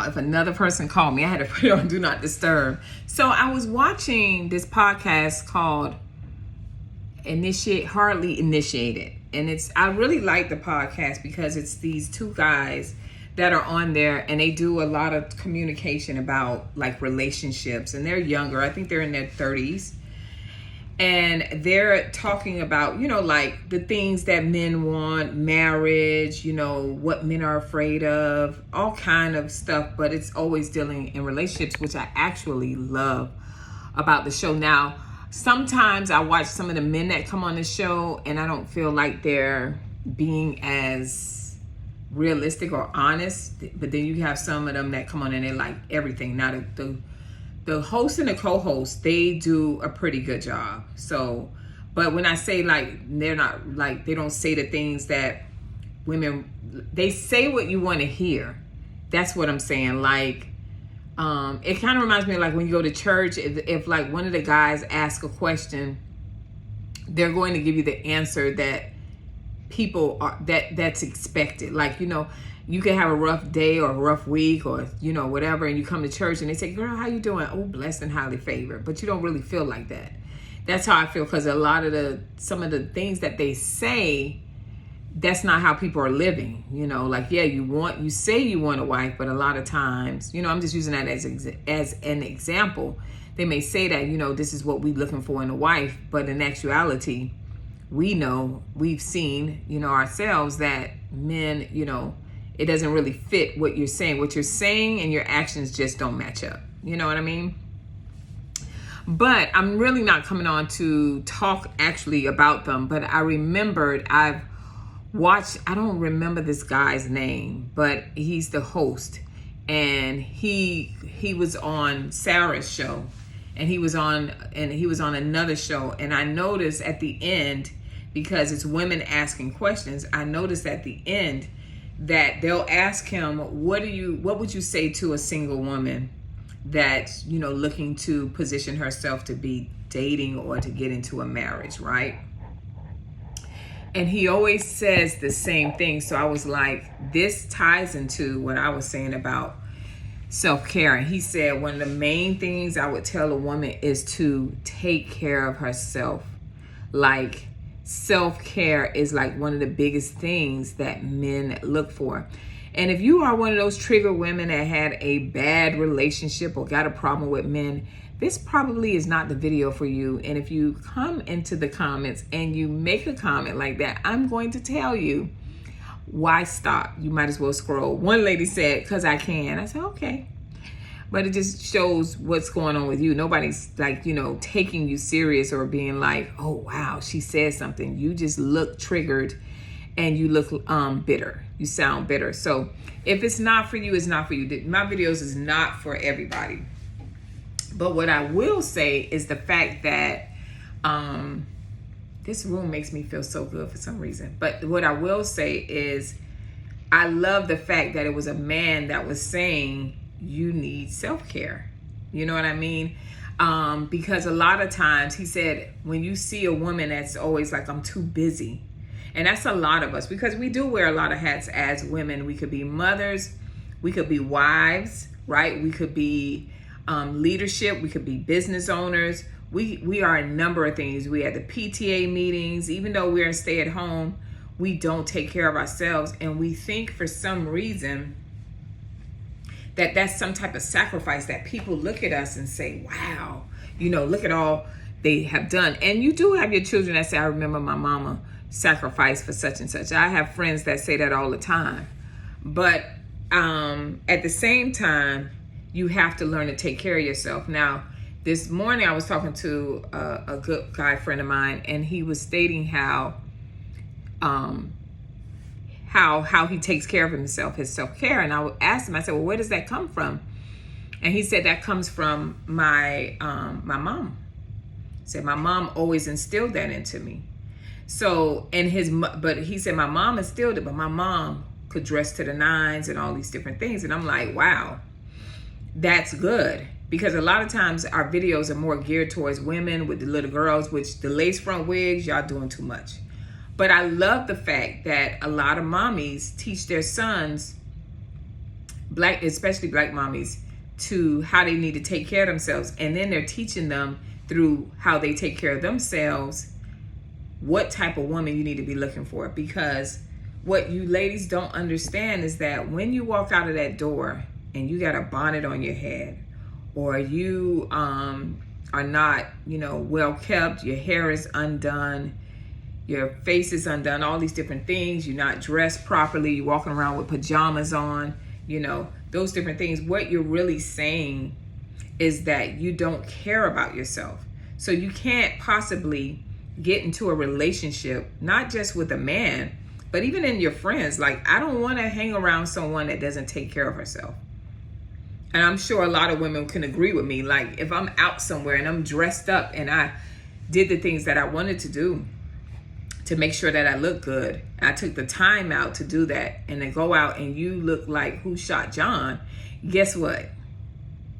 If another person called me, I had to put it on Do Not Disturb. So I was watching this podcast called Hardly Initiated. And I really like the podcast because it's these two guys that are on there, and they do a lot of communication about like relationships, and they're younger. I think they're in their 30s. And they're talking about, like the things that men want, marriage, what men are afraid of, all kind of stuff. But it's always dealing in relationships, which I actually love about the show. Now, sometimes I watch some of the men that come on the show and I don't feel like they're being as realistic or honest. But then you have some of them that come on and they like everything. Now, the host and the co-host, they do a pretty good job. So, but when I say like, they're not like, they don't say the things that women, they say what you want to hear. That's what I'm saying. Like, it kind of reminds me of like when you go to church, if like one of the guys asks a question, they're going to give you the answer that people are, that's expected. Like, you can have a rough day or a rough week or, whatever. And you come to church and they say, girl, how you doing? Oh, blessed and highly favored. But you don't really feel like that. That's how I feel. Because some of the things that they say, that's not how people are living. Like, yeah, you say you want a wife, but a lot of times, I'm just using that as an example. They may say that, this is what we're looking for in a wife. But in actuality, we've seen, ourselves that men, it doesn't really fit what you're saying. What you're saying and your actions just don't match up. You know what I mean? But I'm really not coming on to talk actually about them. But I remembered I've watched, I don't remember this guy's name, but he's the host. And he was on Sarah's show. And he was on another show. And I noticed at the end, because it's women asking questions, I noticed at the end that they'll ask him, what would you say to a single woman that's, looking to position herself to be dating or to get into a marriage, right? And he always says the same thing. So I was like, this ties into what I was saying about self-care. And he said, one of the main things I would tell a woman is to take care of herself. Like, self-care is like one of the biggest things that men look for. And if you are one of those trigger women that had a bad relationship or got a problem with men, this probably is not the video for you. And if you come into the comments and you make a comment like that, I'm going to tell you, why stop? You might as well scroll. One lady said, because I can. I said, okay. But it just shows what's going on with you. Nobody's like, taking you serious or being like, oh, wow, she said something. You just look triggered and you look bitter. You sound bitter. So if it's not for you, it's not for you. My videos is not for everybody. But what I will say is the fact that this room makes me feel so good for some reason. But what I will say is I love the fact that it was a man that was saying, you need self-care. You know what I mean? Because a lot of times he said, when you see a woman that's always like, I'm too busy. And that's a lot of us, because we do wear a lot of hats as women. We could be mothers, we could be wives, right? We could be leadership, we could be business owners. We are a number of things. We at the PTA meetings, even though we're stay at home, we don't take care of ourselves. And we think for some reason that that's some type of sacrifice, that people look at us and say, wow, look at all they have done. And you do have your children that say, I remember my mama sacrificed for such and such. I have friends that say that all the time. But at the same time, you have to learn to take care of yourself. Now, this morning I was talking to a good guy friend of mine, and he was stating how he takes care of himself, his self-care. And I asked him, I said, well, where does that come from? And he said, that comes from my mom. He said, my mom always instilled that into me. So, but he said, my mom instilled it, but my mom could dress to the nines and all these different things. And I'm like, wow, that's good. Because a lot of times our videos are more geared towards women with the little girls, which the lace front wigs, y'all doing too much. But I love the fact that a lot of mommies teach their sons especially black mommies, to how they need to take care of themselves. And then they're teaching them through how they take care of themselves what type of woman you need to be looking for. Because what you ladies don't understand is that when you walk out of that door and you got a bonnet on your head, or you are not, well kept, your hair is undone, your face is undone, all these different things, you're not dressed properly, you're walking around with pajamas on, those different things, what you're really saying is that you don't care about yourself. So you can't possibly get into a relationship, not just with a man, but even in your friends. Like, I don't want to hang around someone that doesn't take care of herself. And I'm sure a lot of women can agree with me. Like, if I'm out somewhere and I'm dressed up and I did the things that I wanted to do to make sure that I look good, I took the time out to do that, and then go out and you look like Who Shot John, guess what?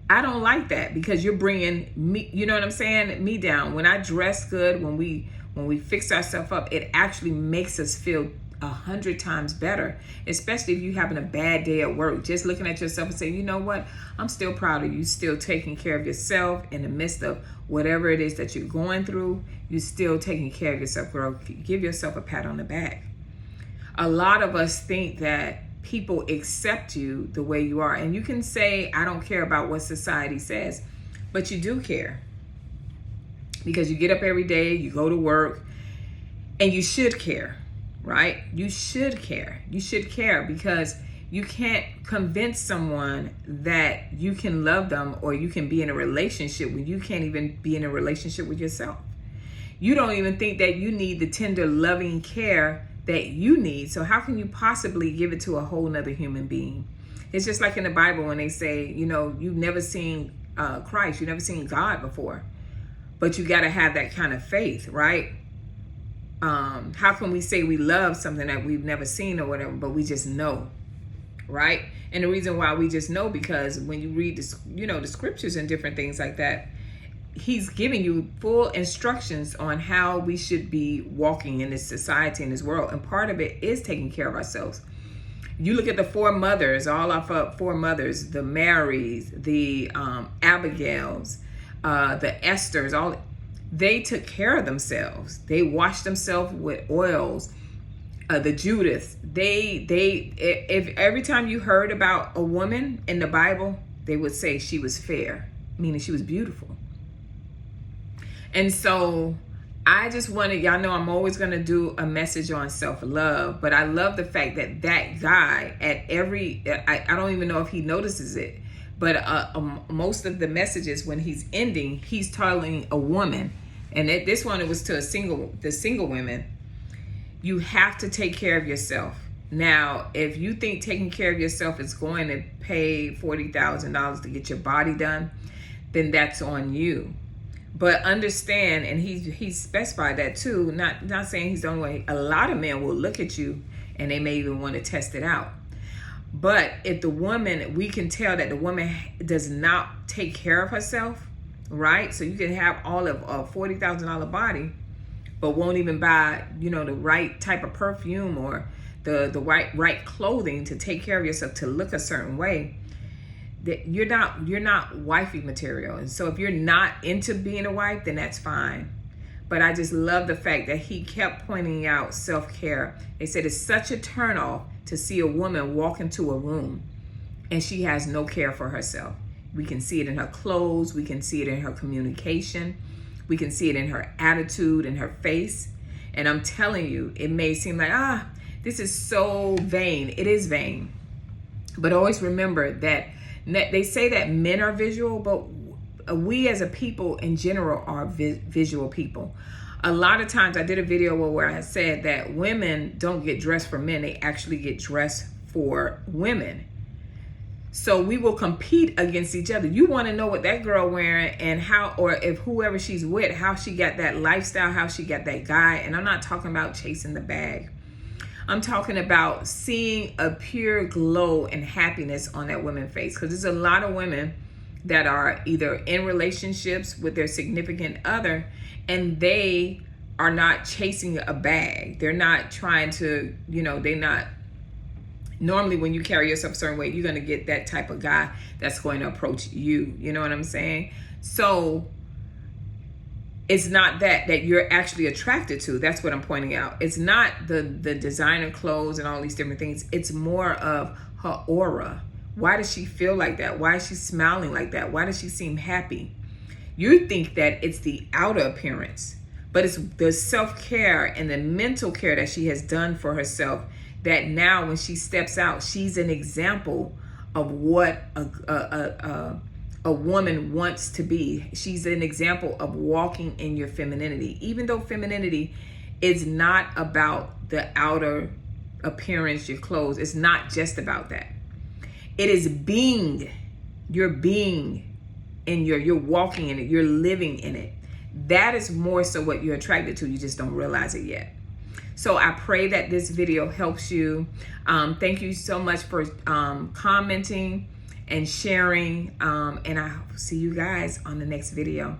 I don't like that, because you're bringing me, you know what I'm saying, me down. When I dress good, when we fix ourselves up, it actually makes us feel 100 times better, especially if you're having a bad day at work. Just looking at yourself and saying, you know what, I'm still proud of you, still taking care of yourself in the midst of whatever it is that you're going through. You're still taking care of yourself, girl. Give yourself a pat on the back. A lot of us think that people accept you the way you are, and you can say, I don't care about what society says, but you do care, because you get up every day, you go to work, and you should care. Right? You should care. You should care, because you can't convince someone that you can love them or you can be in a relationship when you can't even be in a relationship with yourself. You don't even think that you need the tender, loving care that you need. So how can you possibly give it to a whole nother human being? It's just like in the Bible when they say, you've never seen Christ, you've never seen God before, but you got to have that kind of faith, right? How can we say we love something that we've never seen or whatever, but we just know, right? And the reason why we just know, because when you read the scriptures and different things like that, he's giving you full instructions on how we should be walking in this society, in this world. And part of it is taking care of ourselves. You look at the foremothers, all our foremothers, the Marys, the Abigails, the Esthers, all. They took care of themselves. They washed themselves with oils. The Judith, if every time you heard about a woman in the Bible, they would say she was fair, meaning she was beautiful. And so I just wanted, y'all know I'm always going to do a message on self-love, but I love the fact that that guy I don't even know if he notices it, but most of the messages when he's ending, he's telling a woman, and this one, it was to the single women, you have to take care of yourself. Now, if you think taking care of yourself is going to pay $40,000 to get your body done, then that's on you. But understand, and he specified that too, not saying he's the only way. A lot of men will look at you and they may even want to test it out. But if the woman, we can tell that the woman does not take care of herself, right? So you can have all of a $40,000 body, but won't even buy, the right type of perfume or the right clothing to take care of yourself, to look a certain way. That you're not wifey material. And so if you're not into being a wife, then that's fine. But I just love the fact that he kept pointing out self-care. They said it's such a turnoff to see a woman walk into a room and she has no care for herself. We can see it in her clothes. We can see it in her communication. We can see it in her attitude and her face. And I'm telling you, it may seem like, this is so vain. It is vain. But always remember that they say that men are visual, but we as a people in general are visual people. A lot of times I did a video where I said that women don't get dressed for men. They actually get dressed for women. So we will compete against each other. You want to know what that girl wearing and how, or if whoever she's with, how she got that lifestyle, how she got that guy. And I'm not talking about chasing the bag. I'm talking about seeing a pure glow and happiness on that woman's face. Because there's a lot of women that are either in relationships with their significant other and they are not chasing a bag. They're not trying to, they're not Normally when you carry yourself a certain way, you're going to get that type of guy that's going to approach you. You know what I'm saying? So it's not that you're actually attracted to. That's what I'm pointing out. It's not the designer clothes and all these different things. It's more of her aura. Why does she feel like that? Why is she smiling like that? Why does she seem happy? You think that it's the outer appearance, but it's the self-care and the mental care that she has done for herself, that now when she steps out, she's an example of what a woman wants to be. She's an example of walking in your femininity. Even though femininity is not about the outer appearance, your clothes, it's not just about that. It is being, you're being in you're walking in it, you're living in it. That is more so what you're attracted to. You just don't realize it yet. So I pray that this video helps you. Thank you so much for commenting and sharing. And I see you guys on the next video.